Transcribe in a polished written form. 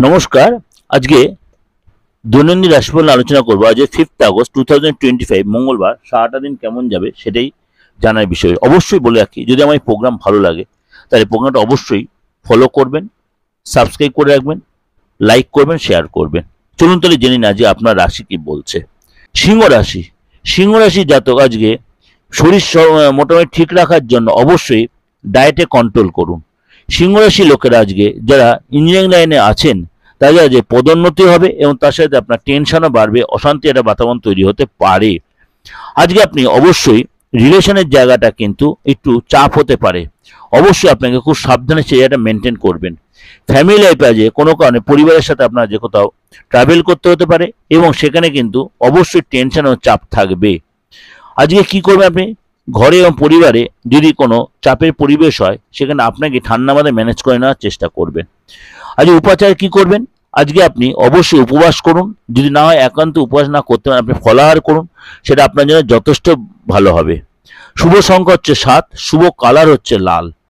নমস্কার। আজকে দৈনন্দিন রাশিফল নিয়ে আলোচনা করবো। আজ 5 আগস্ট 2025 মঙ্গলবার। সারাটা দিন কেমন যাবে সেটাই জানার বিষয়। অবশ্যই বলে রাখি, যদি আমার এই প্রোগ্রাম ভালো লাগে তাহলে প্রোগ্রামটা অবশ্যই ফলো করবেন, সাবস্ক্রাইব করে রাখবেন, লাইক করবেন, শেয়ার করবেন। চলুন তাহলে জেনে না যে আপনার রাশি কি বলছে। সিংহ রাশি। সিংহ রাশি জাতক আজকে শরীর মোটামুটি ঠিক রাখার জন্য অবশ্যই ডায়েটে কন্ট্রোল করুন। সিংহ রাশি লোকেরা আজকে যারা ইঞ্জিনিয়ারিং লাইনে আছেন তাদের আজকে পদোন্নতি হবে এবং তার সাথে আপনার টেনশনও বাড়বে, অশান্তি একটা বাতাবরণ তৈরি হতে পারে। আজকে আপনি অবশ্যই রিলেশনের জায়গাটা কিন্তু একটু চাপ হতে পারে। অবশ্যই আপনাকে খুব সাবধানে সেই জায়গাটা মেনটেন করবেন। ফ্যামিলি লাইফে আজকে কোনো কারণে পরিবারের সাথে আপনার যে কোথাও ট্রাভেল করতে হতে পারে এবং সেখানে কিন্তু অবশ্যই টেনশন ও চাপ থাকবে। আজকে কি করবেন আপনি, ঘরে এবং পরিবারে যদি কোনো চাপের পরিবেশ হয় সেখানে আপনাকে ঠান্ডা মাথায় ম্যানেজ করে নেওয়ার চেষ্টা করবেন। আজকে উপাচার কি করবেন, আজকে আপনি অবশ্যই উপবাস করুন। যদি না হয় একান্ত উপবাস না করতে পারেন আপনি ফলাহার করুন, সেটা আপনার জন্য যথেষ্ট ভালো হবে। শুভ সংখ্যা হচ্ছে 7, শুভ কালার হচ্ছে লাল।